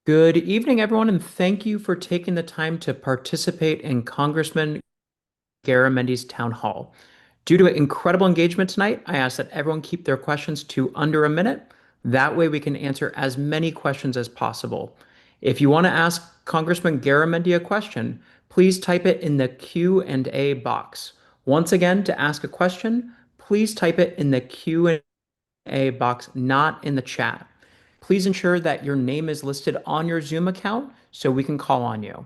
Good evening, everyone, and thank you for taking the time to participate in Congressman Garamendi's Town Hall. Due to incredible engagement tonight, I ask that everyone keep their questions to under a minute. That way we can answer as many questions as possible. If you want to ask Congressman Garamendi a question, please type it in the Q&A box. Once again, to ask a question, please type it in the Q&A box, not in the chat. Please ensure that your name is listed on your Zoom account so we can call on you.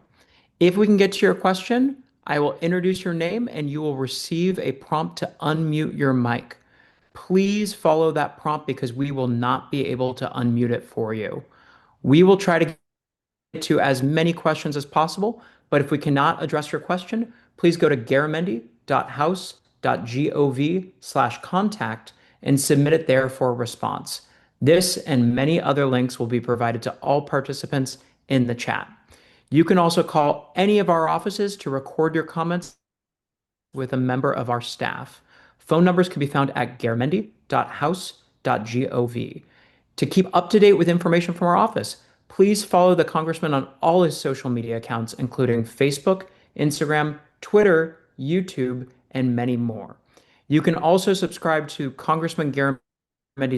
If we can get to your question, I will introduce your name and you will receive a prompt to unmute your mic. Please follow that prompt because we will not be able to unmute it for you. We will try to get to as many questions as possible, but if we cannot address your question, please go to garamendi.house.gov/contact and submit it there for a response. This and many other links will be provided to all participants in the chat. You can also call any of our offices to record your comments with a member of our staff. Phone numbers can be found at garamendi.house.gov. To keep up to date with information from our office, please follow the Congressman on all his social media accounts, including Facebook, Instagram, Twitter, YouTube, and many more. You can also subscribe to Congressman Garamendi's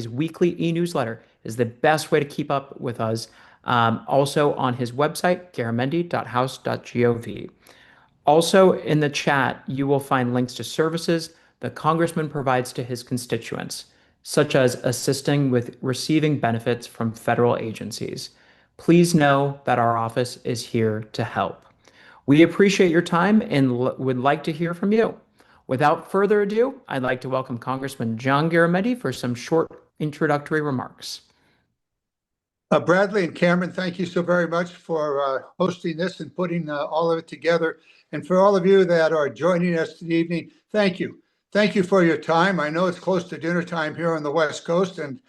weekly e-newsletter is the best way to keep up with us. Also on his website, garamendi.house.gov. Also in the chat, you will find links to services the Congressman provides to his constituents, such as assisting with receiving benefits from federal agencies. Please know that our office is here to help. We appreciate your time and would like to hear from you. Without further ado, I'd like to welcome Congressman John Garamendi for some short introductory remarks. Bradley and Cameron, thank you so very much for hosting this and putting all of it together. And for all of you that are joining us this evening, thank you. Thank you for your time. I know it's close to dinner time here on the West Coast, and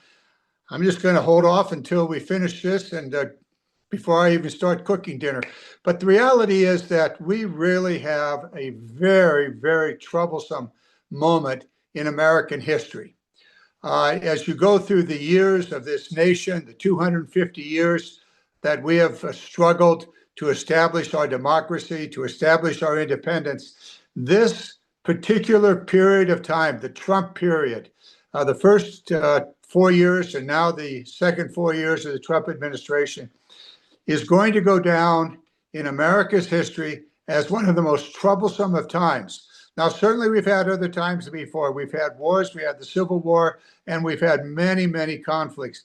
I'm just going to hold off until we finish this and before I even start cooking dinner. But the reality is that we really have a very, very troublesome moment in American history. As you go through the years of this nation, the 250 years that we have struggled to establish our democracy, to establish our independence, this particular period of time, the Trump period, the first 4 years and now the second 4 years of the Trump administration, is going to go down in America's history as one of the most troublesome of times. Now, certainly we've had other times before. We've had wars, we had the Civil War, and we've had many, many conflicts.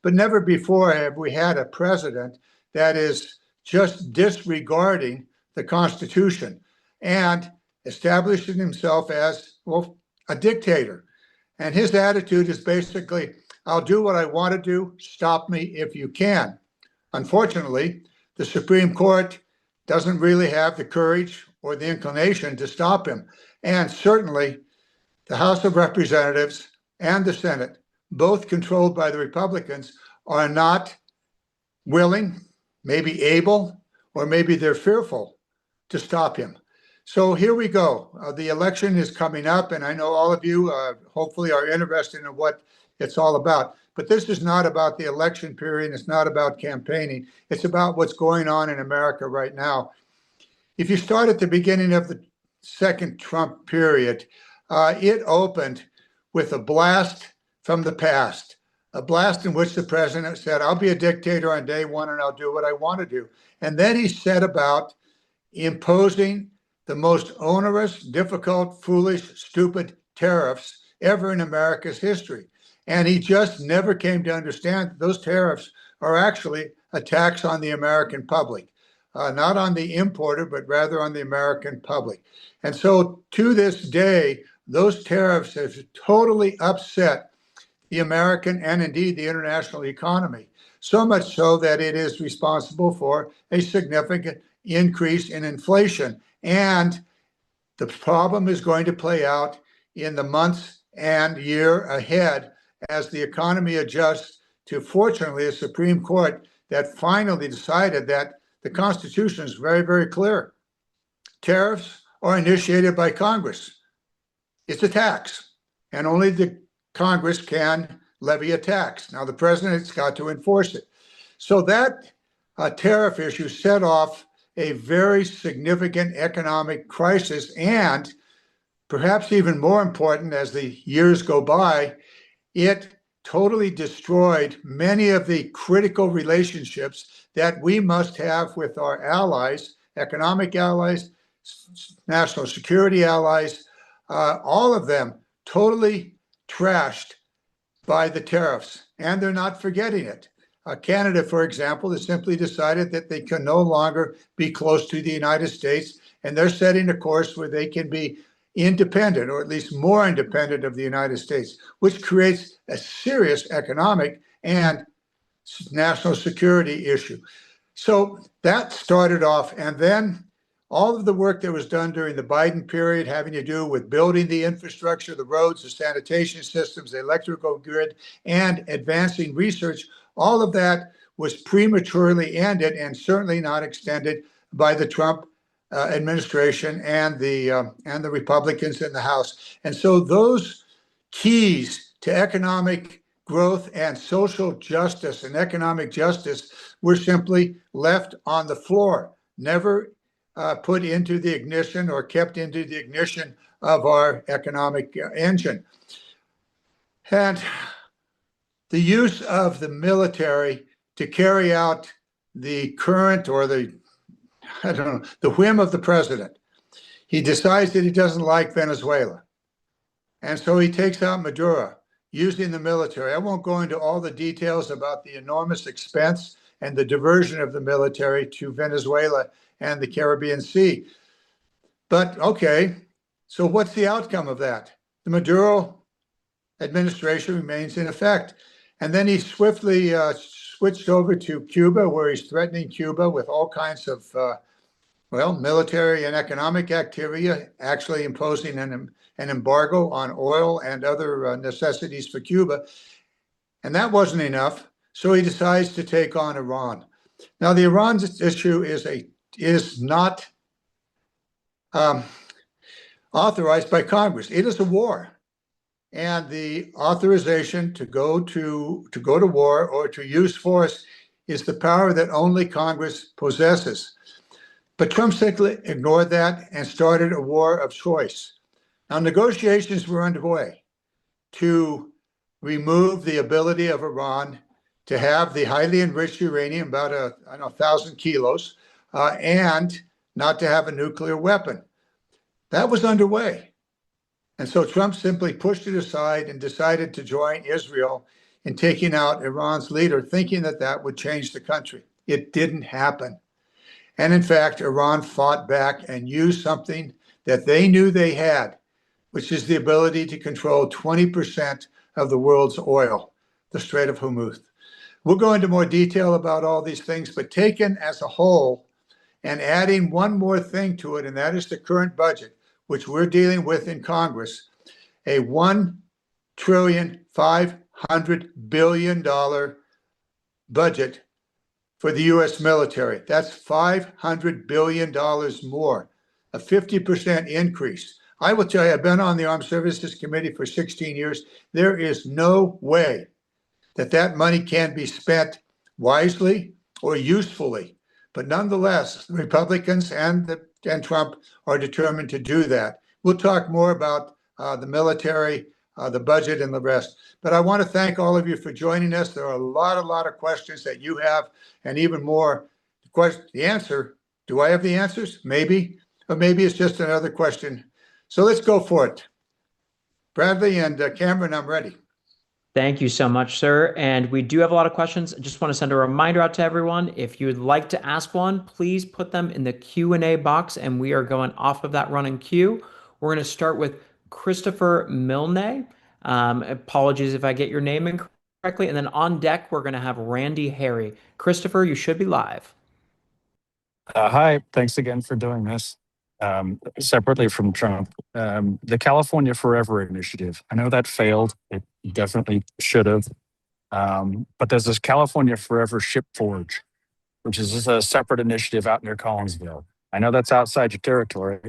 But never before have we had a president that is just disregarding the Constitution and establishing himself as, well, a dictator. And his attitude is basically, I'll do what I want to do, stop me if you can. Unfortunately, the Supreme Court doesn't really have the courage or the inclination to stop him. And certainly the House of Representatives and the Senate, both controlled by the Republicans, are not willing, maybe able, or maybe they're fearful to stop him. So here we go. The election is coming up, and I know all of you hopefully are interested in what it's all about. But this is not about the election period. It's not about campaigning. It's about what's going on in America right now. If you start at the beginning of the second Trump period, it opened with a blast from the past, a blast in which the president said, I'll be a dictator on day one and I'll do what I want to do. And then he set about imposing the most onerous, difficult, foolish, stupid tariffs ever in America's history. And he just never came to understand that those tariffs are actually a tax on the American public. Not on the importer, but rather on the American public. And so to this day, those tariffs have totally upset the American and indeed the international economy, so much so that it is responsible for a significant increase in inflation. And the problem is going to play out in the months and year ahead as the economy adjusts to, fortunately, a Supreme Court that finally decided that the Constitution is very, very clear. Tariffs are initiated by Congress. It's a tax, and only the Congress can levy a tax. Now, the president's got to enforce it. So that tariff issue set off a very significant economic crisis, and perhaps even more important as the years go by, it totally destroyed many of the critical relationships that we must have with our allies, economic allies, national security allies, all of them totally trashed by the tariffs, and they're not forgetting it. Canada, for example, has simply decided that they can no longer be close to the United States, and they're setting a course where they can be independent, or at least more independent of the United States, which creates a serious economic and national security issue. So that started off, and then all of the work that was done during the Biden period having to do with building the infrastructure, the roads, the sanitation systems, the electrical grid, and advancing research, all of that was prematurely ended and certainly not extended by the Trump administration and the Republicans in the House. And so those keys to economic growth and social justice and economic justice were simply left on the floor, never put into the ignition or kept into the ignition of our economic engine. And the use of the military to carry out the current or I don't know, the whim of the president. He decides that he doesn't like Venezuela. And so he takes out Maduro using the military. I won't go into all the details about the enormous expense and the diversion of the military to Venezuela and the Caribbean Sea. But okay, so what's the outcome of that? The Maduro administration remains in effect. And then he swiftly switched over to Cuba, where he's threatening Cuba with all kinds of, military and economic activity, actually imposing an embargo on oil and other necessities for Cuba. And that wasn't enough. So he decides to take on Iran. Now, the Iran issue is not authorized by Congress. It is a war. And the authorization to go to war or to use force is the power that only Congress possesses. But Trump simply ignored that and started a war of choice. Now, negotiations were underway to remove the ability of Iran to have the highly enriched uranium, about 1,000 kilos, and not to have a nuclear weapon. That was underway. And so Trump simply pushed it aside and decided to join Israel in taking out Iran's leader, thinking that that would change the country. It didn't happen. And in fact, Iran fought back and used something that they knew they had, which is the ability to control 20% of the world's oil, the Strait of Hormuz. We'll go into more detail about all these things, but taken as a whole and adding one more thing to it, and that is the current budget, which we're dealing with in Congress, a $1,500,000,000,000 budget for the U.S. military. That's $500 billion more, a 50% increase. I will tell you, I've been on the Armed Services Committee for 16 years. There is no way that that money can be spent wisely or usefully. But nonetheless, Republicans and Trump are determined to do that. We'll talk more about the military, the budget, and the rest. But I want to thank all of you for joining us. There are a lot of questions that you have, and even more. The answer, do I have the answers? Maybe, or maybe it's just another question. So let's go for it. Bradley and Cameron, I'm ready. Thank you so much, sir. And we do have a lot of questions. I just want to send a reminder out to everyone. If you would like to ask one, please put them in the Q&A box, and we are going off of that running queue. We're going to start with Christopher Milne. Apologies if I get your name incorrectly. And then on deck, we're going to have Randy Harry. Christopher, you should be live. Hi, thanks again for doing this. Separately from Trump, the California Forever initiative, I know that failed. It definitely should have. But there's this California Forever Ship Forge, which is just a separate initiative out near Collinsville. I know that's outside your territory.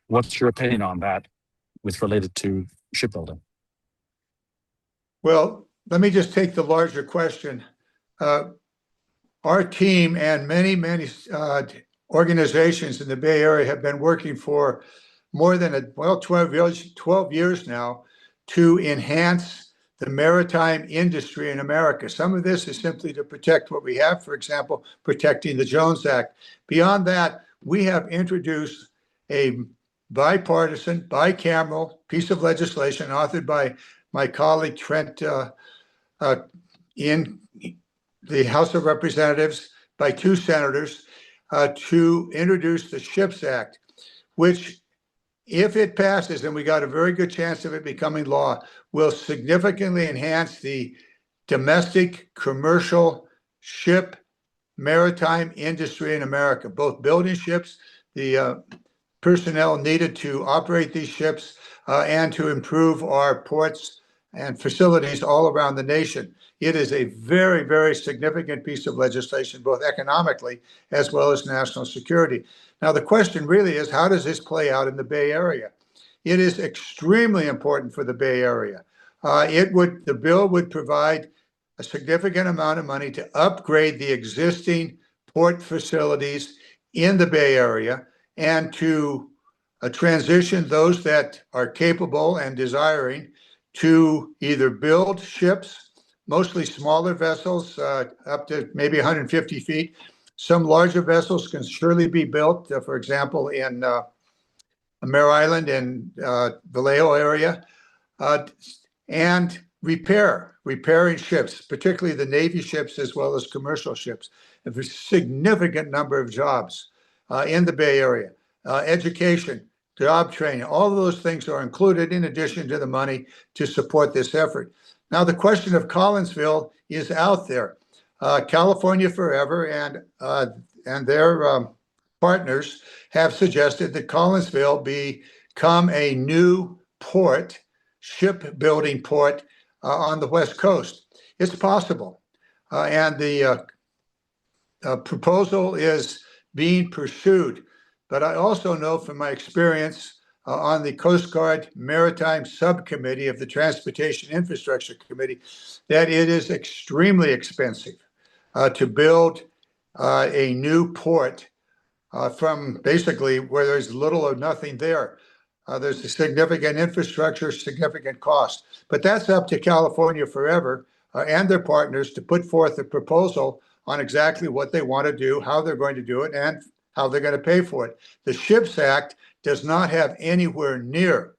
What's your opinion on that with related to shipbuilding? Well, let me just take the larger question. our team and many, many organizations in the Bay Area have been working for more than 12 years now to enhance the maritime industry in America. Some of this is simply to protect what we have, for example, protecting the Jones Act. Beyond that, we have introduced a bipartisan, bicameral piece of legislation authored by my colleague Trent in the House of Representatives by two senators to introduce the Ships Act, which, if it passes, and we got a very good chance of it becoming law, will significantly enhance the domestic commercial ship maritime industry in America, both building ships, the personnel needed to operate these ships, and to improve our ports and facilities all around the nation. It is a very, very significant piece of legislation, both economically as well as national security. Now, the question really is, how does this play out in the Bay Area? It is extremely important for the Bay Area. The bill would provide a significant amount of money to upgrade the existing port facilities in the Bay Area and to transition those that are capable and desiring to either build ships, mostly smaller vessels, up to maybe 150 feet. Some larger vessels can surely be built, for example, in Mare Island and Vallejo area, and repairing ships, particularly the Navy ships as well as commercial ships. A significant number of jobs in the Bay Area. Education, job training, all of those things are included in addition to the money to support this effort. Now, the question of Collinsville is out there. California Forever and their partners have suggested that Collinsville become a new port, shipbuilding port on the West Coast. It's possible. And the proposal is being pursued. But I also know from my experience on the Coast Guard Maritime Subcommittee of the Transportation Infrastructure Committee that it is extremely expensive to build a new port from basically where there's little or nothing there. There's a significant infrastructure, significant cost. But that's up to California Forever and their partners to put forth a proposal on exactly what they want to do, how they're going to do it, and how they're going to pay for it. The Ships Act does not have anywhere near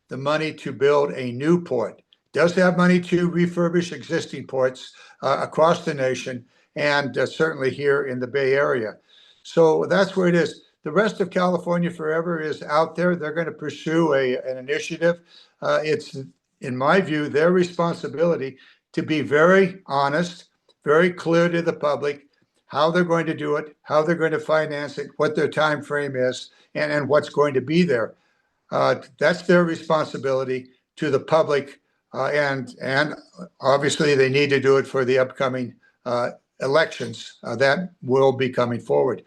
the money to build a new port. It does have money to refurbish existing ports across the nation and certainly here in the Bay Area. So that's where it is. The rest of California Forever is out there. They're going to pursue an initiative. It's, in my view, their responsibility to be very honest, very clear to the public, how they're going to do it, how they're going to finance it, what their time frame is, and what's going to be there. That's their responsibility to the public, and obviously they need to do it for the upcoming elections that will be coming forward.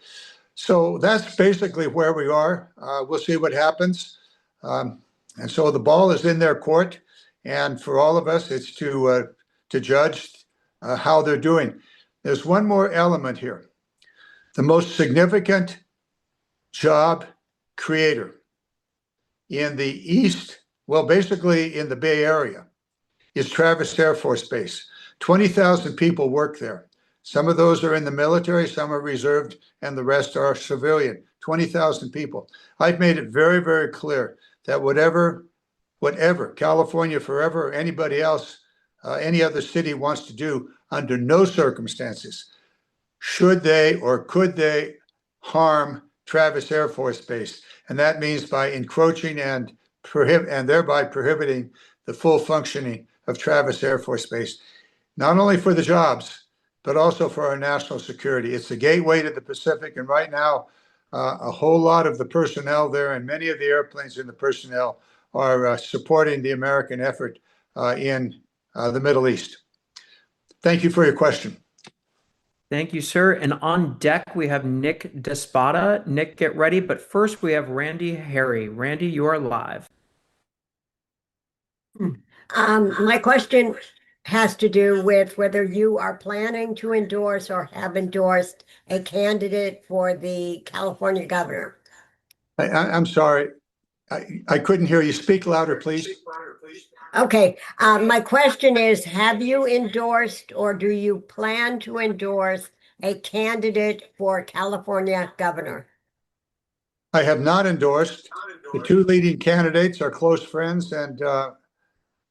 So that's basically where we are. We'll see what happens. And so the ball is in their court, and for all of us, it's to judge how they're doing. There's one more element here. The most significant job creator in the East, well, basically in the Bay Area, is Travis Air Force Base. 20,000 people work there. Some of those are in the military, some are reserved, and the rest are civilian. 20,000 people. I've made it very, very clear that whatever California Forever or anybody else, any other city wants to do, under no circumstances should they or could they harm Travis Air Force Base. And that means by encroaching and thereby prohibiting the full functioning of Travis Air Force Base, not only for the jobs, but also for our national security. It's the gateway to the Pacific. And right now, a whole lot of the personnel there and many of the airplanes in the personnel are supporting the American effort in the Middle East. Thank you for your question. Thank you, sir. And on deck, we have Nick Despada. Nick, get ready. But first, we have Randy Harry. Randy, you are live. My question has to do with whether you are planning to endorse or have endorsed a candidate for the California governor. I'm sorry. I couldn't hear you. Speak louder, please. Okay, my question is, have you endorsed or do you plan to endorse a candidate for California governor? I have not endorsed. The two leading candidates are close friends, and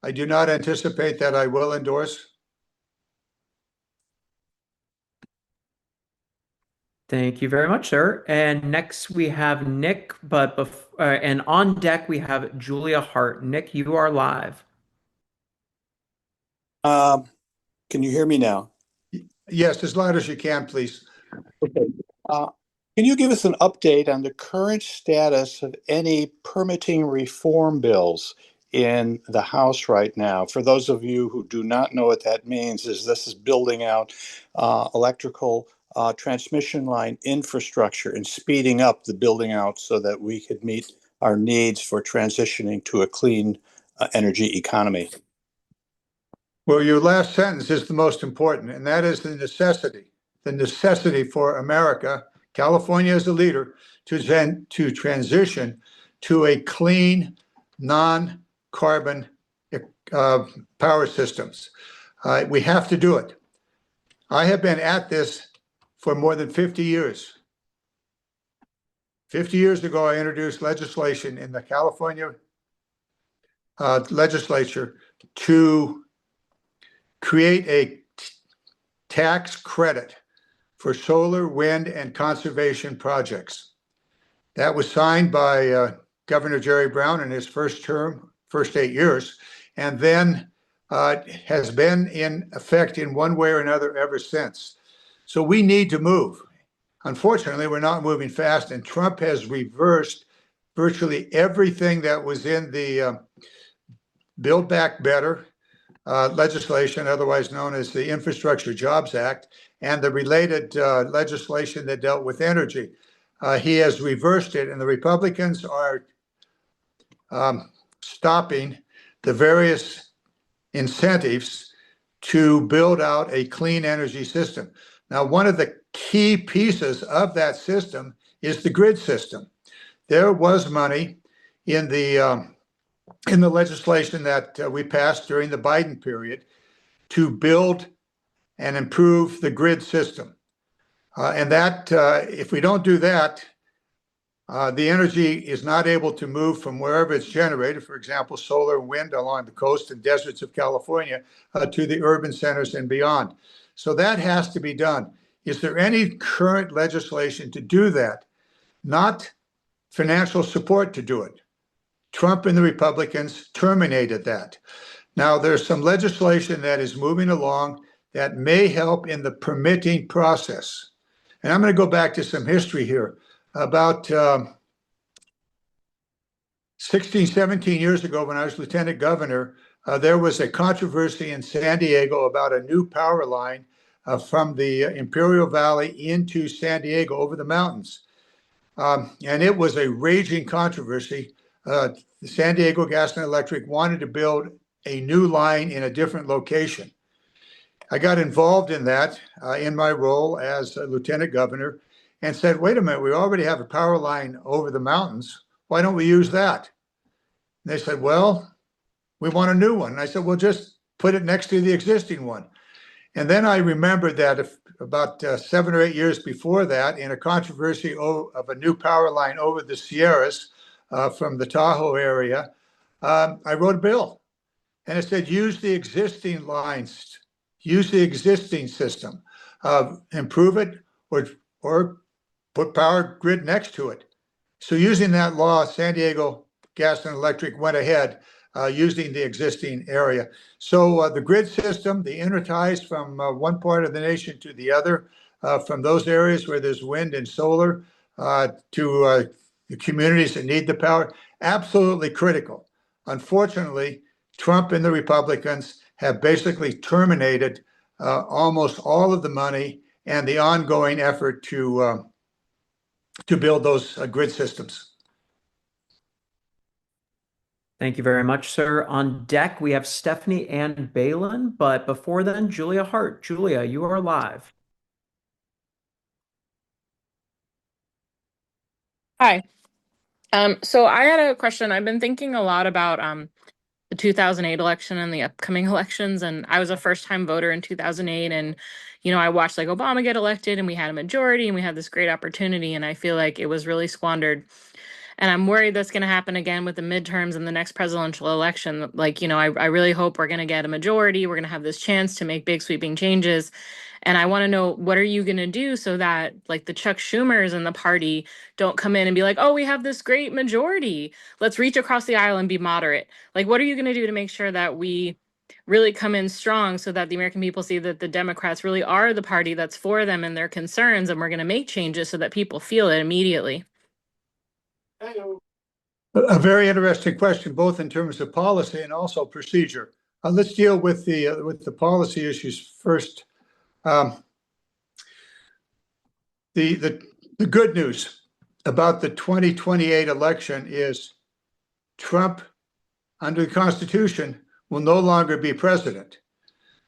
I do not anticipate that I will endorse. Thank you very much, sir. And next we have Nick, and on deck we have Julia Hart. Nick, you are live. Can you hear me now? Yes, as loud as you can, please. Okay. Can you give us an update on the current status of any permitting reform bills in the House right now? For those of you who do not know what that means, this is building out electrical transmission line infrastructure and speeding up the building out so that we could meet our needs for transitioning to a clean energy economy. Well, your last sentence is the most important, and that is the necessity for America, California as a leader, to transition to a clean, non-carbon power systems. We have to do it. I have been at this for more than 50 years. 50 years ago, I introduced legislation in the California legislature to create a tax credit for solar, wind, and conservation projects. That was signed by Governor Jerry Brown in his first term, first 8 years, and then has been in effect in one way or another ever since. So we need to move. Unfortunately, we're not moving fast, and Trump has reversed virtually everything that was in the Build Back Better legislation, otherwise known as the Infrastructure Jobs Act, and the related legislation that dealt with energy. He has reversed it, and the Republicans are stopping the various incentives to build out a clean energy system. Now, one of the key pieces of that system is the grid system. There was money in the legislation that we passed during the Biden period to build and improve the grid system. And that, if we don't do that, the energy is not able to move from wherever it's generated, for example, solar and wind along the coast and deserts of California, to the urban centers and beyond. So that has to be done. Is there any current legislation to do that? Not financial support to do it. Trump and the Republicans terminated that. Now, there's some legislation that is moving along that may help in the permitting process. And I'm going to go back to some history here. About 16, 17 years ago, when I was lieutenant governor, there was a controversy in San Diego about a new power line from the Imperial Valley into San Diego over the mountains. And it was a raging controversy. The San Diego Gas and Electric wanted to build a new line in a different location. I got involved in that in my role as a lieutenant governor and said, wait a minute, we already have a power line over the mountains. Why don't we use that? And they said, well, we want a new one. And I said, well, just put it next to the existing one. And then I remembered that about 7 or 8 years before that, in a controversy of a new power line over the Sierras from the Tahoe area, I wrote a bill. And it said, use the existing lines, use the existing system, improve it, or put power grid next to it. So using that law, San Diego Gas and Electric went ahead using the existing area. So the grid system, the interties from one part of the nation to the other, from those areas where there's wind and solar to the communities that need the power, absolutely critical. Unfortunately, Trump and the Republicans have basically terminated almost all of the money and the ongoing effort to build those grid systems. Thank you very much, sir. On deck, we have Stephanie and Balin, but before then, Julia Hart. Julia, you are live. Hi. So I had a question. I've been thinking a lot about the 2008 election and the upcoming elections, and I was a first-time voter in 2008, and I watched like Obama get elected, and we had a majority, and we had this great opportunity, and I feel like it was really squandered. And I'm worried that's going to happen again with the midterms and the next presidential election. Like, I really hope we're going to get a majority. We're going to have this chance to make big sweeping changes. And I want to know, what are you going to do so that like the Chuck Schumers in the party don't come in and be like, oh, we have this great majority. Let's reach across the aisle and be moderate. Like, what are you going to do to make sure that we really come in strong so that the American people see that the Democrats really are the party that's for them and their concerns, and we're going to make changes so that people feel it immediately? A very interesting question, both in terms of policy and also procedure. Let's deal with the policy issues first. The good news about the 2028 election is Trump, under the Constitution, will no longer be president.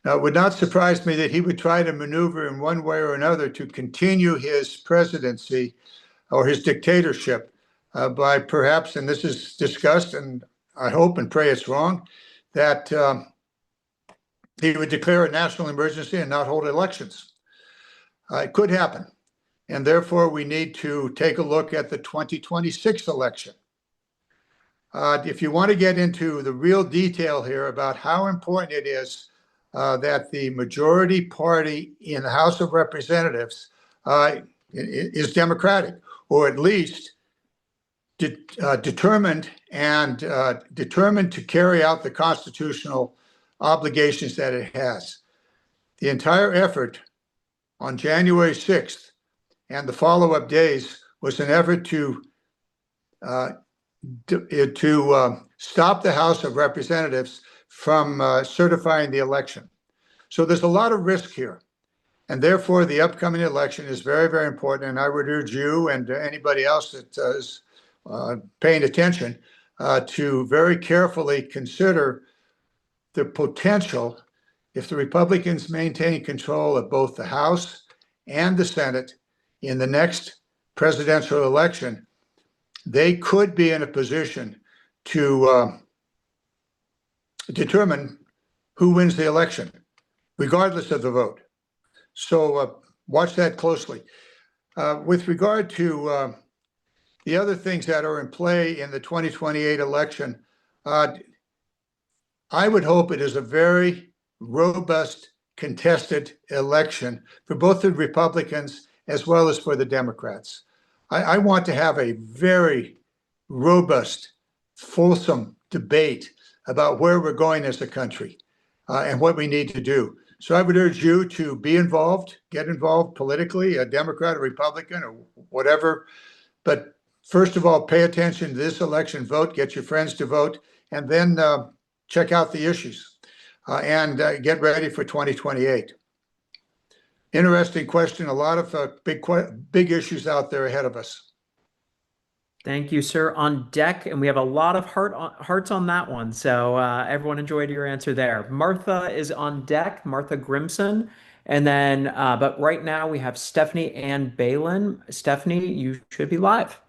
Now, it would not surprise me that he would try to maneuver in one way or another to continue his presidency or his dictatorship by perhaps, and this is discussed, and I hope and pray it's wrong, that he would declare a national emergency and not hold elections. It could happen. And therefore, we need to take a look at the 2026 election. If you want to get into the real detail here about how important it is that the majority party in the House of Representatives is Democratic, or at least determined to carry out the constitutional obligations that it has. The entire effort on January 6th and the follow-up days was an effort to stop the House of Representatives from certifying the election. So there's a lot of risk here. And therefore, the upcoming election is very, very important. And I would urge you and anybody else that is paying attention to very carefully consider the potential, if the Republicans maintain control of both the House and the Senate in the next presidential election, they could be in a position to determine who wins the election, regardless of the vote. So watch that closely. With regard to the other things that are in play in the 2028 election, I would hope it is a very robust, contested election for both the Republicans as well as for the Democrats. I want to have a very robust, fulsome debate about where we're going as a country and what we need to do. So I would urge you to be involved, get involved politically, a Democrat, a Republican, or whatever. But first of all, pay attention to this election, vote, get your friends to vote, and then check out the issues and get ready for 2028. Interesting question. A lot of big issues out there ahead of us. Thank you, sir. On deck, and we have a lot of hearts on that one. So everyone enjoyed your answer there. Martha is on deck, Martha Grimson. And then, but right now we have Stephanie and Balin. Stephanie, you should be live.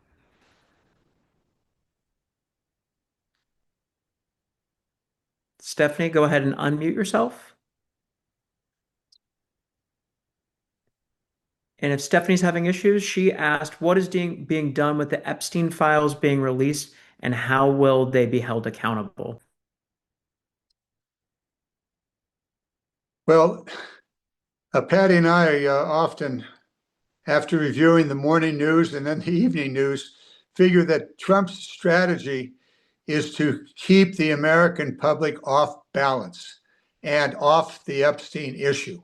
Stephanie, go ahead and unmute yourself. And if Stephanie's having issues, she asked, what is being done with the Epstein files being released, and how will they be held accountable? Well, Patty and I often, after reviewing the morning news and then the evening news, figure that Trump's strategy is to keep the American public off balance and off the Epstein issue.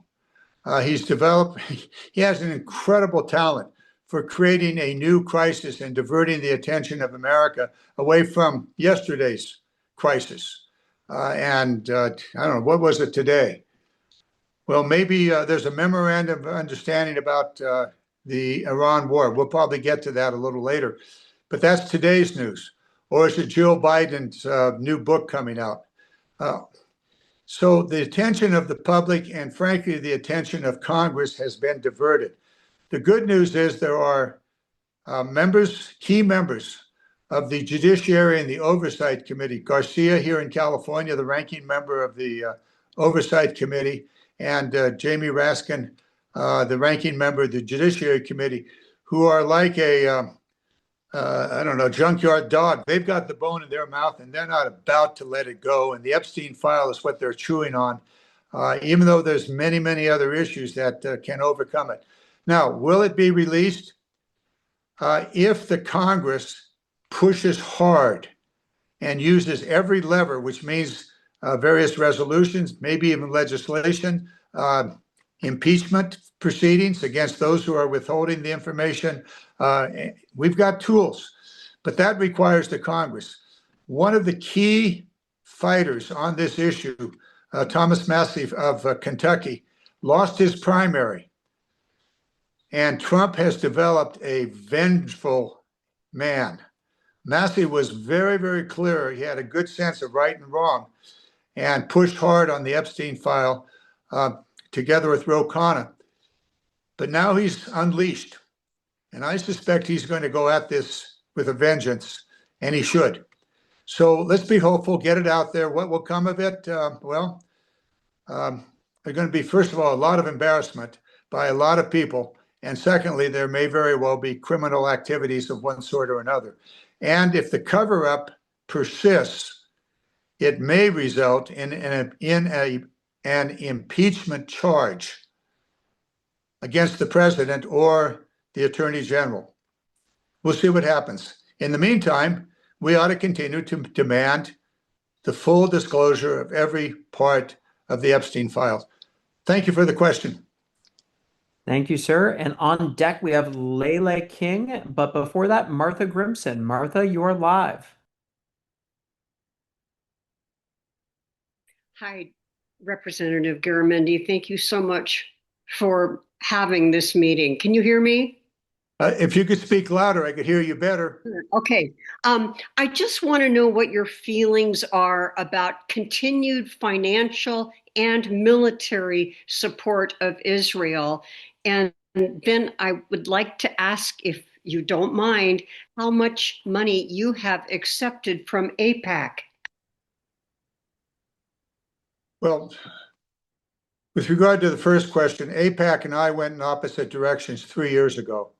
He has an incredible talent for creating a new crisis and diverting the attention of America away from yesterday's crisis. I don't know, what was it today? Well, maybe there's a memorandum of understanding about the Iran war. We'll probably get to that a little later, but that's today's news. or is it Jill Biden's new book coming out? So the attention of the public and frankly, the attention of Congress has been diverted. The good news is there are key members of the Judiciary and the Oversight Committee. Garcia here in California, the ranking member of the Oversight Committee, and Jamie Raskin, the ranking member of the Judiciary Committee, who are like I don't know, junkyard dog. They've got the bone in their mouth and they're not about to let it go. And the Epstein file is what they're chewing on, even though there's many, many other issues that can overcome it. Now, will it be released? If the Congress pushes hard and uses every lever, which means various resolutions, maybe even legislation, impeachment proceedings against those who are withholding the information. We've got tools, but that requires the Congress. One of the key fighters on this issue, Thomas Massie of Kentucky, lost his primary. And Trump has developed a vengeful man. Massie was very, very clear. He had a good sense of right and wrong and pushed hard on the Epstein file together with Ro Khanna. But now he's unleashed. And I suspect he's going to go at this with a vengeance, and he should. So let's be hopeful, get it out there. What will come of it? There's going to be, first of all, a lot of embarrassment by a lot of people. And secondly, there may very well be criminal activities of one sort or another. And if the cover-up persists, it may result in an impeachment charge against the president or the attorney general. We'll see what happens. In the meantime, we ought to continue to demand the full disclosure of every part of the Epstein files. Thank you for the question. Thank you, sir. And on deck, we have Lele King. But before that, Martha Grimson. Martha, you are live. Hi, Representative Garamendi. Thank you so much for having this meeting. Can you hear me? If you could speak louder, I could hear you better. Okay. I just want to know what your feelings are about continued financial and military support of Israel. And then I would like to ask, if you don't mind, how much money you have accepted from AIPAC. Well, with regard to the first question, AIPAC and I went in opposite directions 3 years ago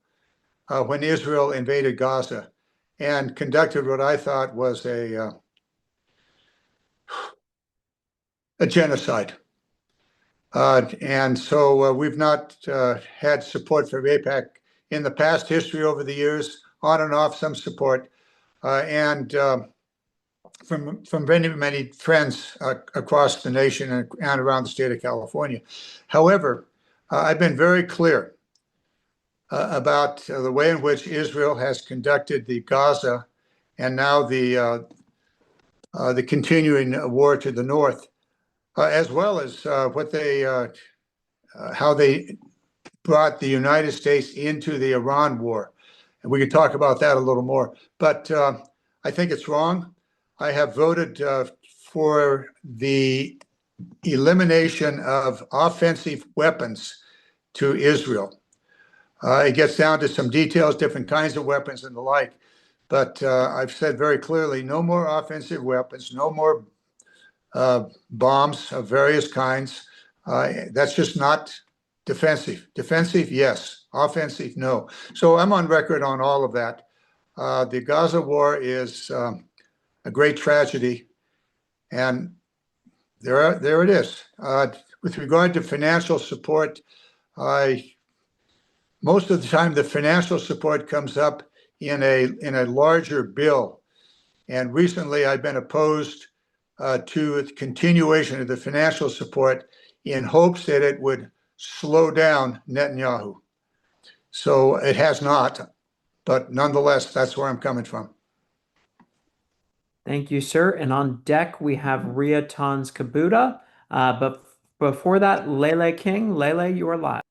when Israel invaded Gaza and conducted what I thought was a genocide. And so we've not had support for AIPAC in the past history over the years, on and off some support, and from many, many friends across the nation and around the state of California. However, I've been very clear about the way in which Israel has conducted the Gaza and now the continuing war to the north, as well as how they brought the United States into the Iran war. And we can talk about that a little more. But I think it's wrong. I have voted for the elimination of offensive weapons to Israel. It gets down to some details, different kinds of weapons and the like. But I've said very clearly, no more offensive weapons, no more bombs of various kinds. That's just not defensive. Defensive, yes. Offensive, no. So I'm on record on all of that. The Gaza war is a great tragedy, and there it is. With regard to financial support, most of the time the financial support comes up in a larger bill, and recently I've been opposed to the continuation of the financial support in hopes that it would slow down Netanyahu. So it has not, but nonetheless, that's where I'm coming from. Thank you, sir. And on deck, we have Ria Tons Kabuta. But before that, Lele King. Lele, you are live.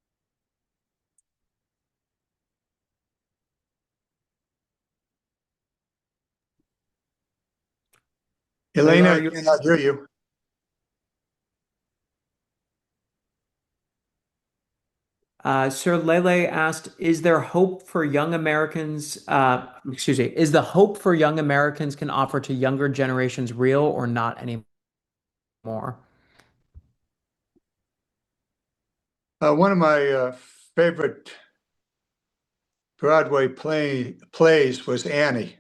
Elena, are I you? cannot hear you. Sir Lele asked, is there hope for young Americans, is the hope for young Americans can offer to younger generations real or not anymore? One of my favorite Broadway plays was Annie.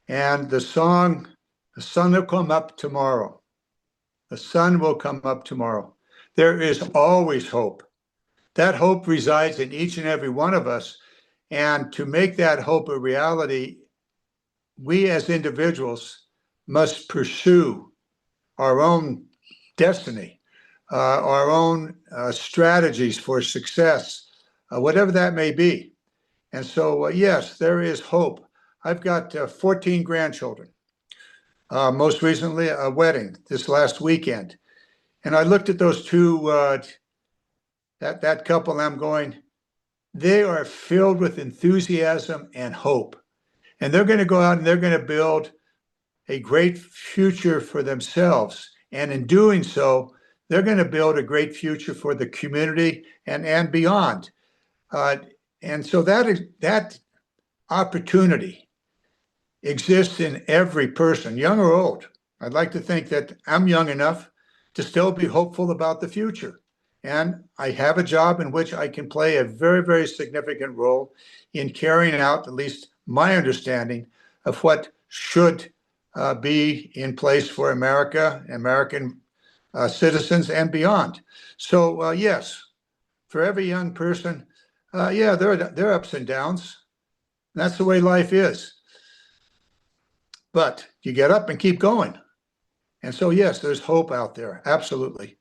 And the song, "The sun will come up tomorrow." The sun will come up tomorrow. There is always hope. That hope resides in each and every one of us. And to make that hope a reality, we as individuals must pursue our own destiny, our own strategies for success, whatever that may be. And so, yes, there is hope. I've got 14 grandchildren. Most recently, a wedding this last weekend. And I looked at those two, that couple, and I'm going, they are filled with enthusiasm and hope. And they're going to go out and they're going to build a great future for themselves. And in doing so, they're going to build a great future for the community and beyond. And so that opportunity exists in every person, young or old. I'd like to think that I'm young enough to still be hopeful about the future. And I have a job in which I can play a very, very significant role in carrying out at least my understanding of what should be in place for America, American citizens, and beyond. So, yes, for every young person, yeah, there are ups and downs. That's the way life is. But you get up and keep going. And so, yes, there's hope out there. Absolutely.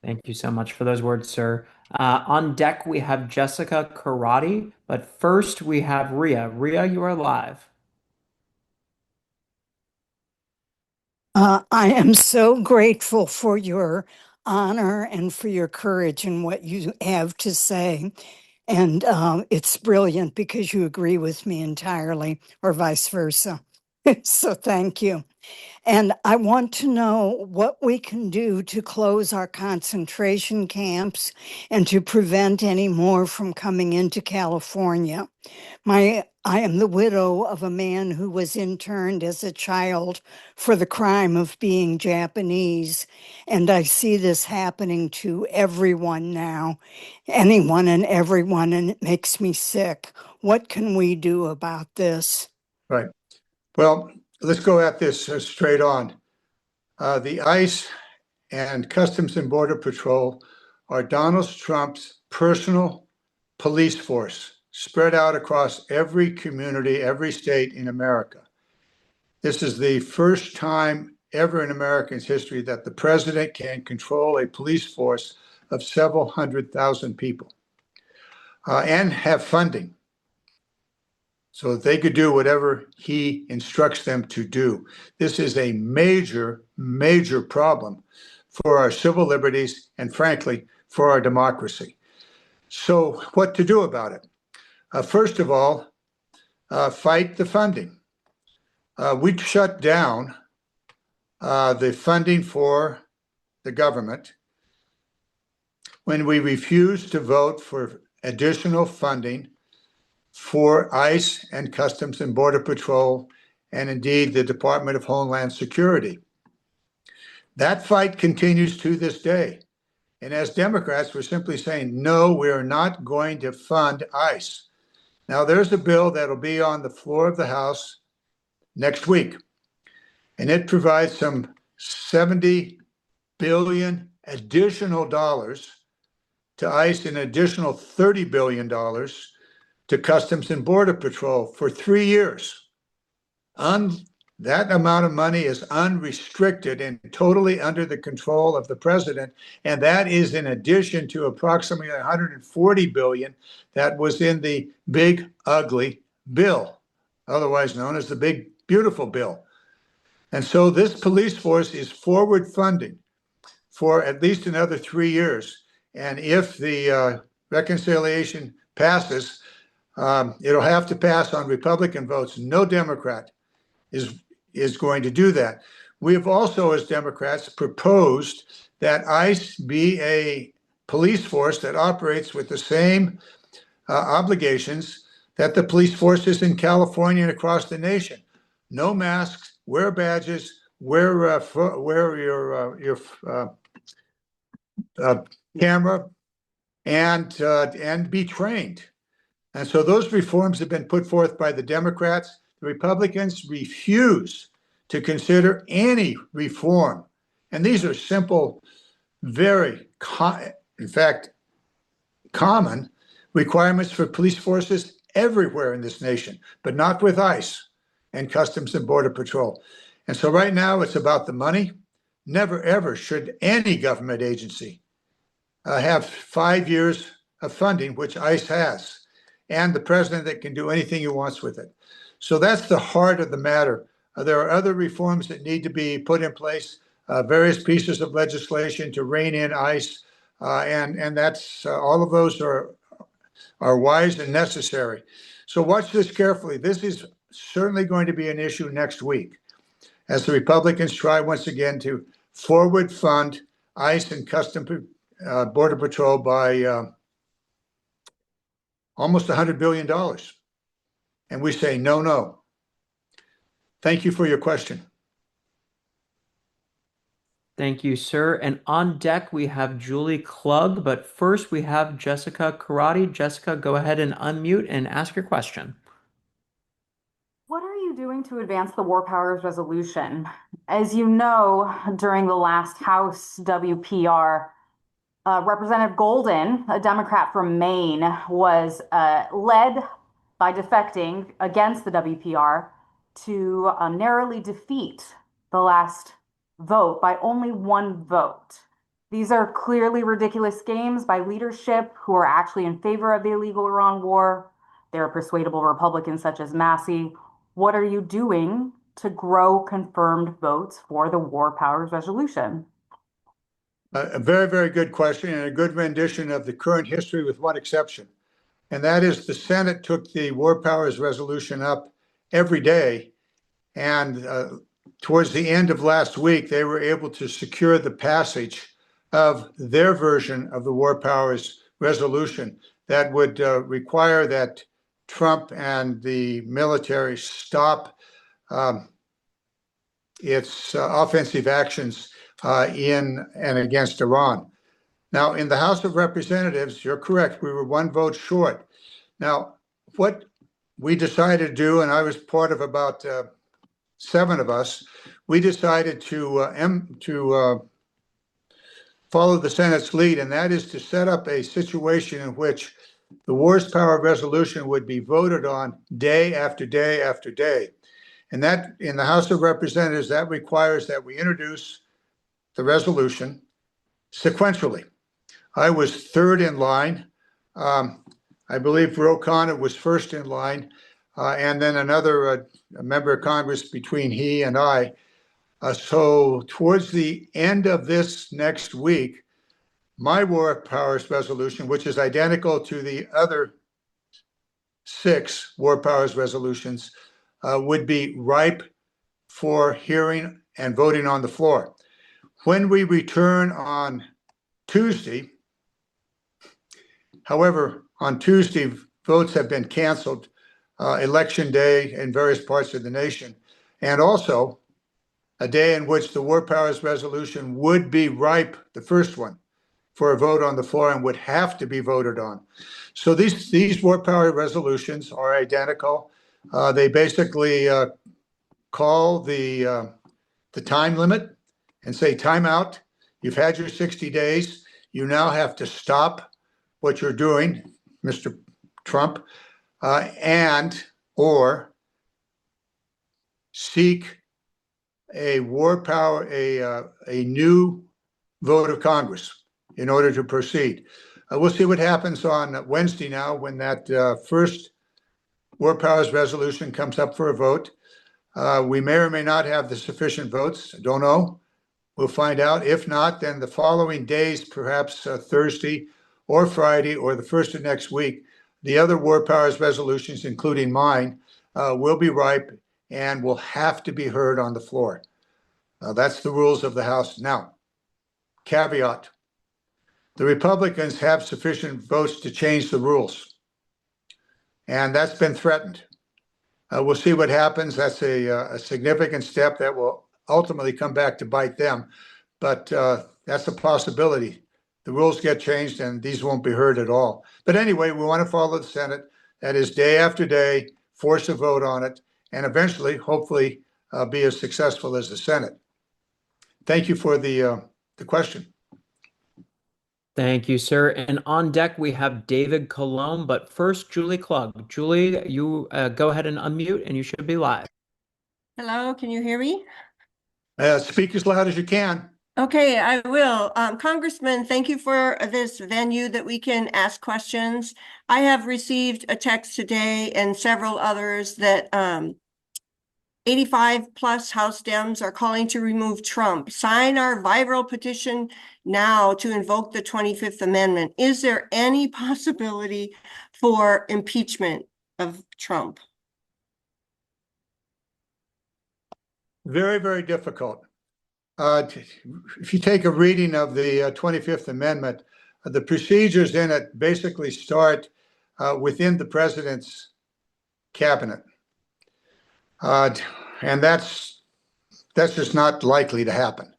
Thank you so much for those words, sir. On deck, we have Jessica Karate, but first we have Ria. Ria, you are live. I am so grateful for your honor and for your courage in what you have to say. And it's brilliant because you agree with me entirely, or vice versa. So thank you. And I want to know what we can do to close our concentration camps and to prevent any more from coming into California. I am the widow of a man who was interned as a child for the crime of being Japanese. And I see this happening to everyone now, anyone and everyone, and it makes me sick. What can we do about this? Right. Well, let's go at this straight on. The ICE and Customs and Border Patrol are Donald Trump's personal police force spread out across every community, every state in America. This is the first time ever in America's history that the president can control a police force of several 100,000 people and have funding so that they could do whatever he instructs them to do. This is a major, major problem for our civil liberties and, frankly, for our democracy. So what to do about it? First of all, fight the funding. We shut down the funding for the government when we refused to vote for additional funding for ICE and Customs and Border Patrol, and indeed the Department of Homeland Security. That fight continues to this day. And as Democrats, we're simply saying, no, we're not going to fund ICE. Now, there's a bill that'll be on the floor of the House next week, and it provides some $70 billion additional dollars to ICE, an additional $30 billion to Customs and Border Patrol for 3 years. That amount of money is unrestricted and totally under the control of the president. And that is in addition to approximately $140 billion that was in the big, ugly bill, otherwise known as the big, beautiful bill. And so this police force is forward funding for at least another 3 years. And if the reconciliation passes, it'll have to pass on Republican votes. No Democrat is is going to do that. We have also, as Democrats, proposed that ICE be a police force that operates with the same obligations that the police forces in California and across the nation. No masks, wear badges, wear your camera, and be trained. And so those reforms have been put forth by the Democrats. The Republicans refuse to consider any reform. And these are simple, very, in fact, common requirements for police forces everywhere in this nation, but not with ICE and Customs and Border Patrol. And so right now it's about the money. Never, ever should any government agency have 5 years of funding, which ICE has, and the president that can do anything he wants with it. So that's the heart of the matter. There are other reforms that need to be put in place, various pieces of legislation to rein in ICE, and that's all of those are wise and necessary. So watch this carefully. This is certainly going to be an issue next week as the Republicans try once again to forward fund ICE and Customs Border Patrol by almost $100 billion. And we say, no, no. Thank you for your question. Thank you, sir. And on deck, we have Julie Klug, but first we have Jessica Karate. Jessica, go ahead and unmute and ask your question. What are you doing to advance the War Powers Resolution? As you know, during the last House WPR, Representative Golden, a Democrat from Maine, was led by defecting against the WPR to narrowly defeat the last vote by only one vote. These are clearly ridiculous games by leadership who are actually in favor of the illegal Iran war. There are persuadable Republicans such as Massey. What are you doing to grow confirmed votes for the War Powers Resolution? A very, very good question and a good rendition of the current history with one exception. And that is the Senate took the War Powers Resolution up every day. And towards the end of last week, they were able to secure the passage of their version of the War Powers Resolution that would require that Trump and the military stop its offensive actions in and against Iran. Now, in the House of Representatives, you're correct, we were one vote short. Now, what we decided to do, and I was part of about 7 of us, we decided to follow the Senate's lead, and that is to set up a situation in which the Wars Power Resolution would be voted on day after day after day. And that, in the House of Representatives, that requires that we introduce the resolution sequentially. I was third in line. I believe Ro Khanna was first in line, and then another member of Congress between he and I. So towards the end of this next week, my War Powers Resolution, which is identical to the other 6 War Powers Resolutions, would be ripe for hearing and voting on the floor. When we return on Tuesday, however, on Tuesday, votes have been canceled, election day in various parts of the nation, and also a day in which the War Powers Resolution would be ripe, the first one, for a vote on the floor and would have to be voted on. So these War Power Resolutions are identical. They basically call the time limit and say, time out, you've had your 60 days, you now have to stop what you're doing, Mr. Trump, and or seek a a new vote of Congress in order to proceed. We'll see what happens on Wednesday now when that first War Powers Resolution comes up for a vote. We may or may not have the sufficient votes. I don't know. We'll find out. If not, then the following days, perhaps Thursday or Friday or the first of next week, the other War Powers Resolutions, including mine, will be ripe, and will have to be heard on the floor. That's the rules of the House. Now, caveat, the Republicans have sufficient votes to change the rules, and that's been threatened. We'll see what happens. That's a significant step that will ultimately come back to bite them, but that's a possibility. The rules get changed and these won't be heard at all. But anyway, we want to follow the Senate. That is day after day, force a vote on it, and eventually, hopefully, be as successful as the Senate. Thank you for the question. Thank you, sir. And on deck, we have David Colomb, but first, Julie Klug. Julie, you go ahead and unmute, and you should be live. Hello, can you hear me? Speak as loud as you can. Okay, I will. Congressman, thank you for this venue that we can ask questions. I have received a text today and several others that 85 plus House Dems are calling to remove Trump. Sign our viral petition now to invoke the 25th Amendment. Is there any possibility for impeachment of Trump? Very, very difficult. If you take a reading of the 25th Amendment, the procedures in it basically start within the president's cabinet. And that's just not likely to happen.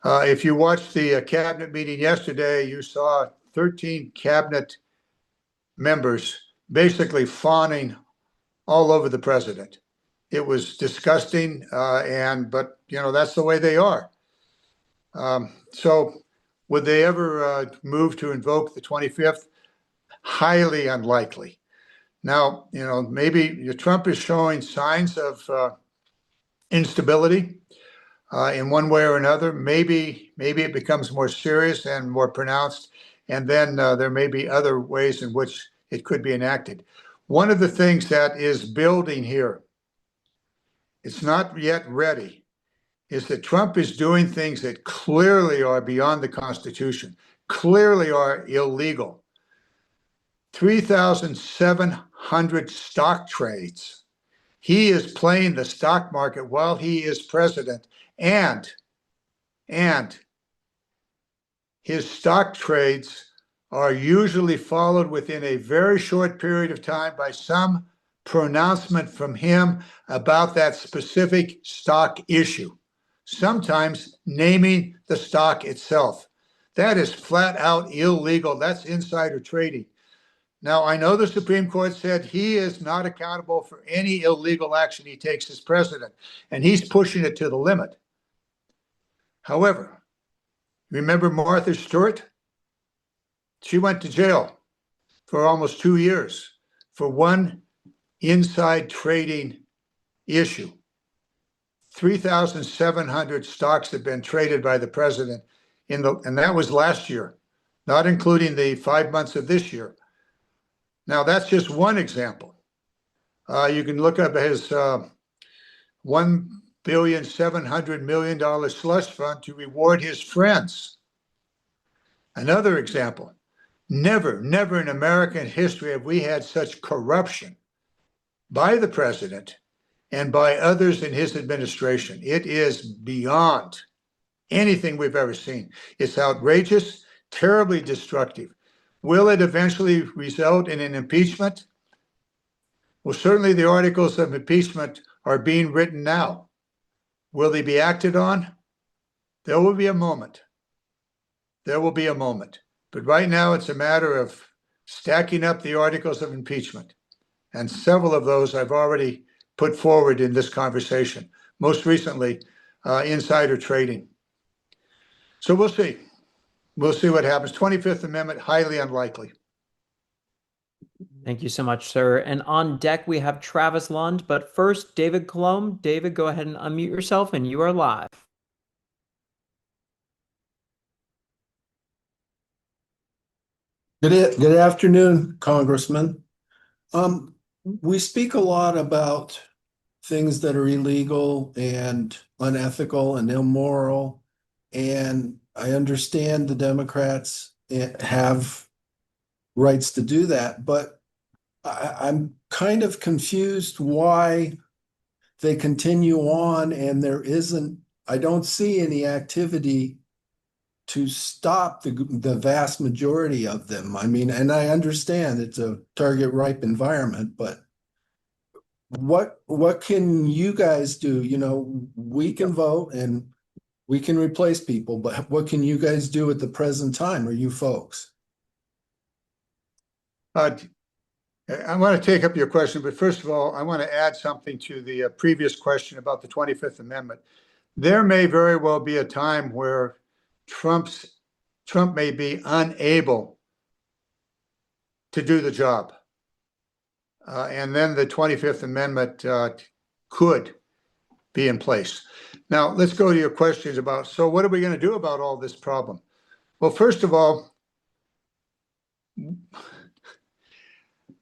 If you watched the cabinet meeting yesterday, you saw 13 cabinet members basically fawning all over the president. It was disgusting, but that's the way they are. So would they ever move to invoke the 25th? Highly unlikely. Now, maybe Trump is showing signs of instability in one way or another. Maybe it becomes more serious and more pronounced, and then there may be other ways in which it could be enacted. One of the things that is building here, it's not yet ready, is that Trump is doing things that clearly are beyond the Constitution, clearly are illegal. 3,700 stock trades. He is playing the stock market while he is president, and his stock trades are usually followed within a very short period of time by some pronouncement from him about that specific stock issue, sometimes naming the stock itself. That is flat out illegal. That's insider trading. Now, I know the Supreme Court said he is not accountable for any illegal action he takes as president, and he's pushing it to the limit. However, remember Martha Stewart? She went to jail for almost 2 years for one inside trading issue. 3,700 stocks have been traded by the president and that was last year, not including the 5 months of this year. Now, that's just one example. You can look up his $1,700,000,000 slush fund to reward his friends. Another example. Never in American history have we had such corruption by the president and by others in his administration. It is beyond anything we've ever seen. It's outrageous, terribly destructive. Will it eventually result in an impeachment? Well, certainly the articles of impeachment are being written now. Will they be acted on? There will be a moment. There will be a moment. But right now, it's a matter of stacking up the articles of impeachment. And several of those I've already put forward in this conversation, most recently, insider trading. So we'll see. We'll see what happens. 25th Amendment, highly unlikely. Thank you so much, sir. And on deck, we have Travis Lund. But first, David Colomb. David, go ahead and unmute yourself, and you are live. Good afternoon, Congressman. We speak a lot about things that are illegal and unethical and immoral, and I understand the Democrats have rights to do that, but I'm kind of confused why they continue on and I don't see any activity to stop the vast majority of them. I mean, and I understand it's a target ripe environment, but what can you guys do? You know, we can vote and we can replace people, but what can you guys do at the present time, or you folks? I want to take up your question, but first of all, I want to add something to the previous question about the 25th Amendment. There may very well be a time where Trump may be unable to do the job. And then the 25th Amendment could be in place. Now, let's go to your questions about, so what are we going to do about all this problem? Well, first of all,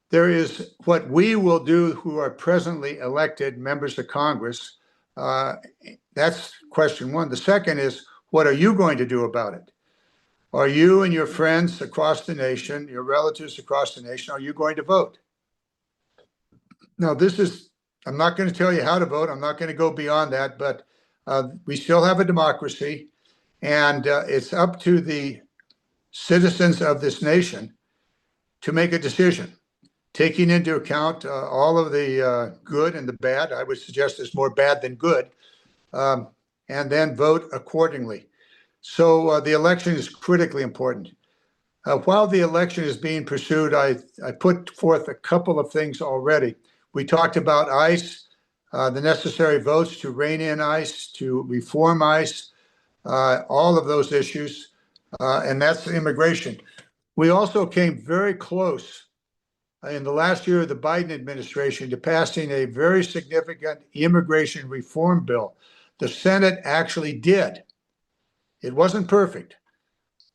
there is what we will do who are presently elected members of Congress. That's question one. The second is, what are you going to do about it? Are you and your friends across the nation, your relatives across the nation, are you going to vote? Now, I'm not going to tell you how to vote. I'm not going to go beyond that, but we still have a democracy, and it's up to the citizens of this nation to make a decision, taking into account all of the good and the bad. I would suggest there's more bad than good, and then vote accordingly. So the election is critically important. While the election is being pursued, I put forth a couple of things already. We talked about ICE, the necessary votes to rein in ICE, to reform ICE, all of those issues, and that's immigration. We also came very close in the last year of the Biden administration to passing a very significant immigration reform bill. The Senate actually did. It wasn't perfect,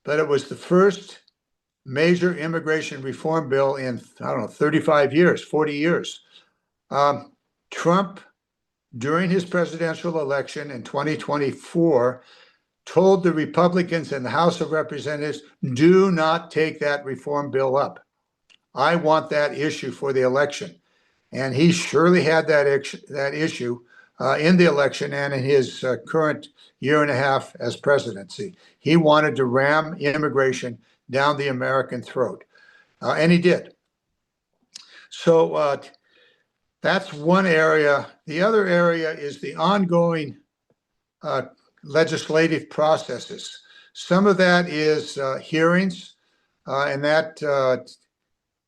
but it was the first major immigration reform bill in, 35 years, 40 years. Trump, during his presidential election in 2024, told the Republicans in the House of Representatives, do not take that reform bill up. I want that issue for the election. And he surely had that issue in the election and in his current year and a half as presidency. He wanted to ram immigration down the American throat, and he did. So that's one area. The other area is the ongoing legislative processes. Some of that is hearings, but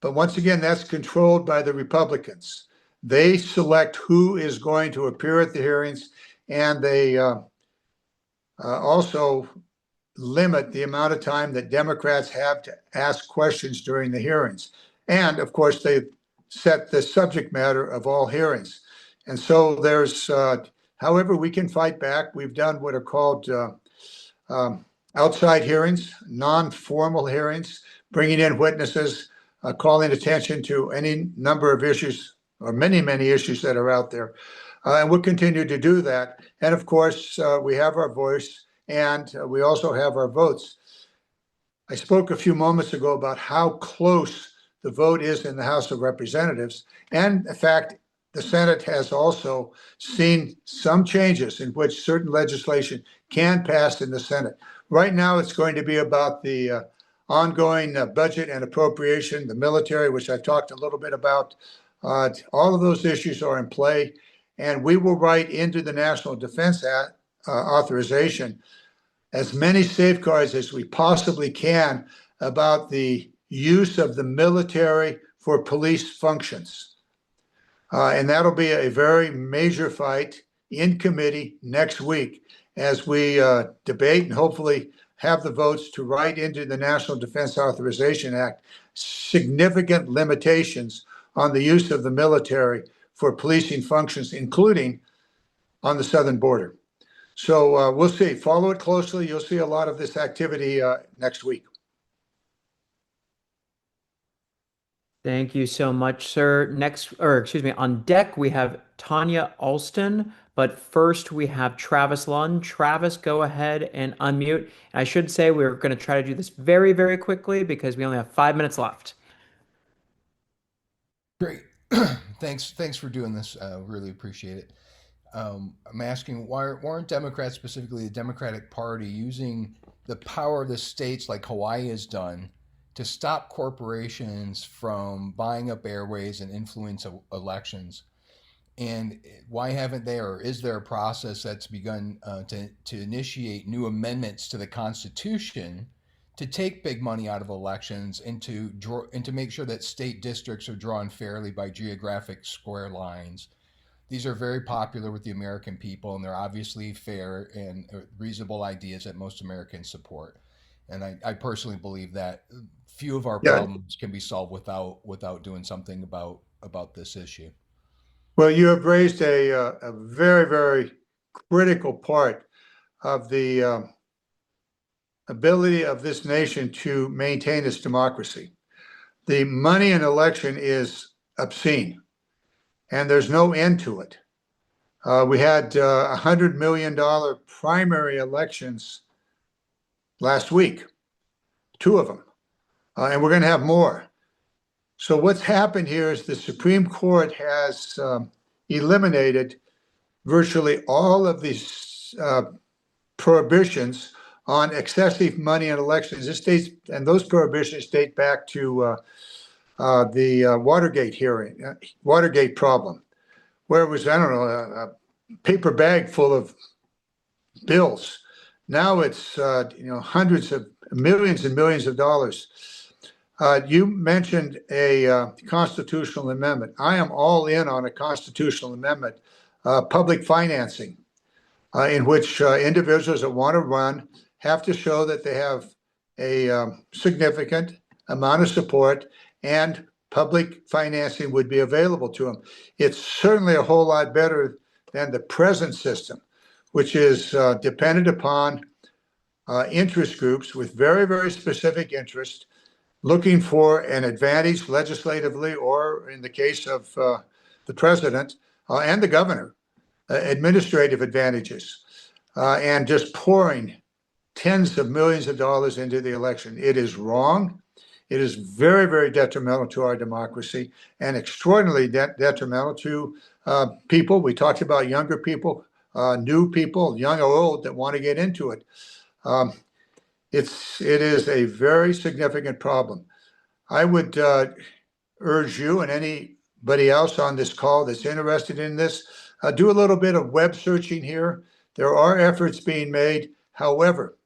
once again, that's controlled by the Republicans. They select who is going to appear at the hearings, and they also limit the amount of time that Democrats have to ask questions during the hearings. And of course, they set the subject matter of all hearings. And so there's, however, we can fight back. We've done what are called outside hearings, non-formal hearings, bringing in witnesses, calling attention to any number of issues or many, many issues that are out there. And we'll continue to do that. And of course, we have our voice and we also have our votes. I spoke a few moments ago about how close the vote is in the House of Representatives. And in fact, the Senate has also seen some changes in which certain legislation can pass in the Senate. Right now, it's going to be about the ongoing budget and appropriation, the military, which I've talked a little bit about. All of those issues are in play, and we will write into the National Defense Authorization as many safeguards as we possibly can about the use of the military for police functions. And that'll be a very major fight in committee next week as we debate and hopefully have the votes to write into the National Defense Authorization Act significant limitations on the use of the military for policing functions, including on the southern border. So we'll see. Follow it closely. You'll see a lot of this activity next week. Thank you so much, sir. On deck, we have Tanya Alston, but first we have Travis Lund. Travis, go ahead and unmute. And I should say we're going to try to do this very, very quickly because we only have 5 minutes left. Great. Thanks for doing this. Really appreciate it. I'm asking why weren't Democrats, specifically the Democratic Party, using the power of the states like Hawaii has done to stop corporations from buying up airways and influence elections? And why haven't they, or is there a process that's begun to initiate new amendments to the Constitution to take big money out of elections and to make sure that state districts are drawn fairly by geographic square lines? These are very popular with the American people, and they're obviously fair and reasonable ideas that most Americans support. And I personally believe that few of our Yeah. problems can be solved without doing something about this issue. Well, you have raised a very, very critical part of the ability of this nation to maintain its democracy. The money in election is obscene, and there's no end to it. We had $100 million primary elections last week, 2 of them, and we're going to have more. So what's happened here is the Supreme Court has eliminated virtually all of these prohibitions on excessive money in elections. This dates, and those prohibitions date back to the Watergate problem, where it was, I don't know, a paper bag full of bills. Now it's hundreds of millions and millions of dollars. You mentioned a constitutional amendment. I am all in on a constitutional amendment, public financing, in which individuals that want to run have to show that they have a significant amount of support, and public financing would be available to them. It's certainly a whole lot better than the present system, which is dependent upon interest groups with very, very specific interests, looking for an advantage legislatively, or in the case of the president and the governor, administrative advantages, and just pouring tens of millions of dollars into the election. It is wrong. It is very, very detrimental to our democracy, and extraordinarily detrimental to people. We talked about younger people, new people, young or old, that want to get into it. It is a very significant problem. I would urge you and anybody else on this call that's interested in this, do a little bit of web searching here. There are efforts being made. However,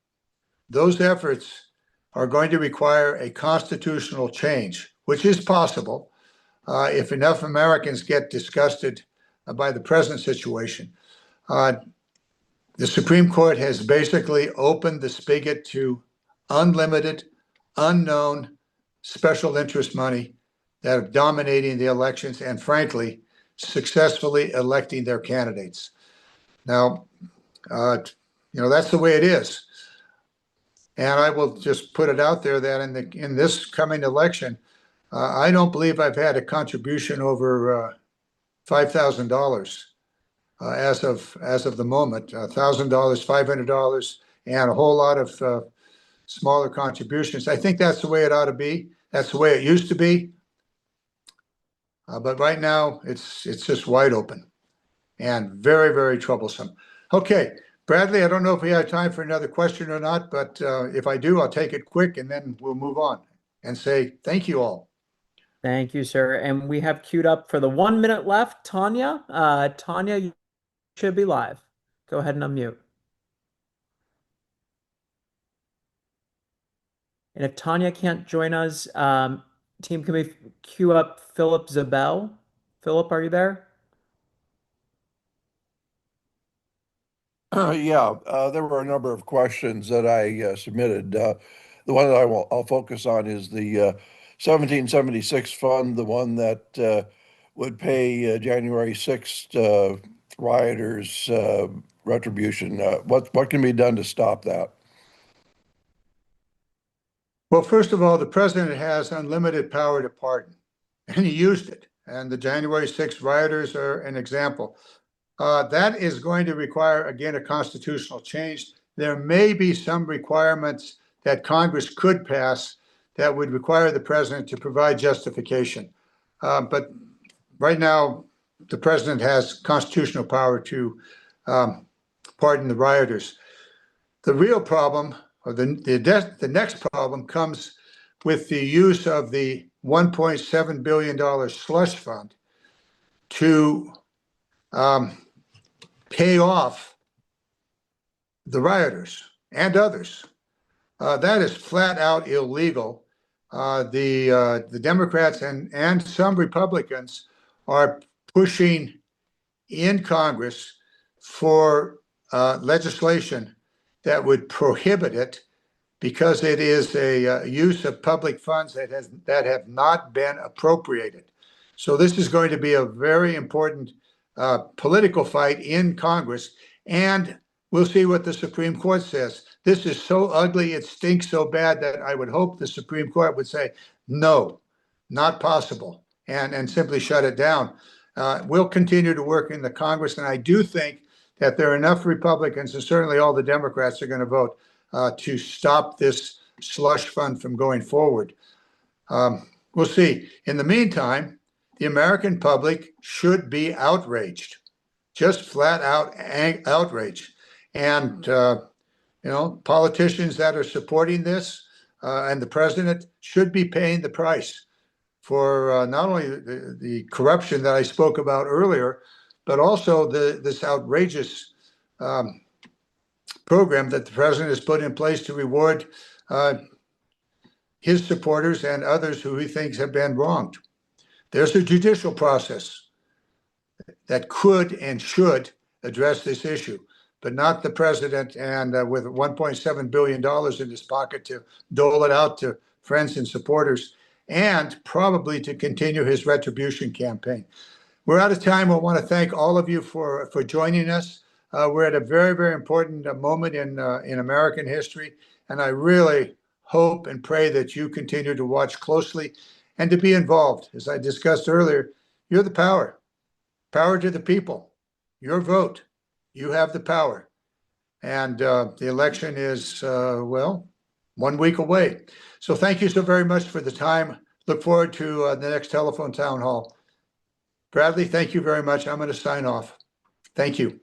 those efforts are going to require a constitutional change, which is possible if enough Americans get disgusted by the present situation. The Supreme Court has basically opened the spigot to unlimited, unknown, special interest money that are dominating the elections and, frankly, successfully electing their candidates. Now, that's the way it is. And I will just put it out there that in this coming election, I don't believe I've had a contribution over $5,000 as of the moment. $1,000, $500, and a whole lot of smaller contributions. I think that's the way it ought to be. That's the way it used to be. But right now, it's just wide open and very, very troublesome. Okay. Bradley, I don't know if we have time for another question or not, but if I do, I'll take it quick, and then we'll move on and say thank you all. Thank you, sir. And we have queued up for the 1 minute left, Tanya. Tanya, you should be live. Go ahead and unmute. And if Tanya can't join us, team, can we queue up Philip Zabel? Philip, are you there? Yeah, there were a number of questions that I submitted. The one that I'll focus on is the 1776 fund, the one that would pay January 6th rioters retribution. What can be done to stop that? Well, first of all, the president has unlimited power to pardon, and he used it. And the January 6th rioters are an example. That is going to require, again, a constitutional change. There may be some requirements that Congress could pass that would require the president to provide justification. But right now, the president has constitutional power to pardon the rioters. The real problem, or the next problem, comes with the use of the $1.7 billion slush fund to pay off the rioters and others. That is flat out illegal. The Democrats and some Republicans are pushing in Congress for legislation that would prohibit it because it is a use of public funds that have not been appropriated. So this is going to be a very important political fight in Congress, and we'll see what the Supreme Court says. This is so ugly, it stinks so bad that I would hope the Supreme Court would say, no, not possible, and simply shut it down. We'll continue to work in the Congress, and I do think that there are enough Republicans, and certainly all the Democrats are going to vote to stop this slush fund from going forward. We'll see. In the meantime, the American public should be outraged, just flat out outraged. And, politicians that are supporting this and the president should be paying the price for not only the corruption that I spoke about earlier, but also this outrageous program that the president has put in place to reward his supporters and others who he thinks have been wronged. There's a judicial process that could and should address this issue, but not the president and with $1.7 billion in his pocket to dole it out to friends and supporters, and probably to continue his retribution campaign. We're out of time. I want to thank all of you for joining us. We're at a very, very important moment in American history, and I really hope and pray that you continue to watch closely and to be involved. As I discussed earlier, you're the power. Power to the people. Your vote. You have the power. And the election is, 1 week away. So thank you so very much for the time. Look forward to the next telephone town hall. Bradley, thank you very much. I'm going to sign off. Thank you.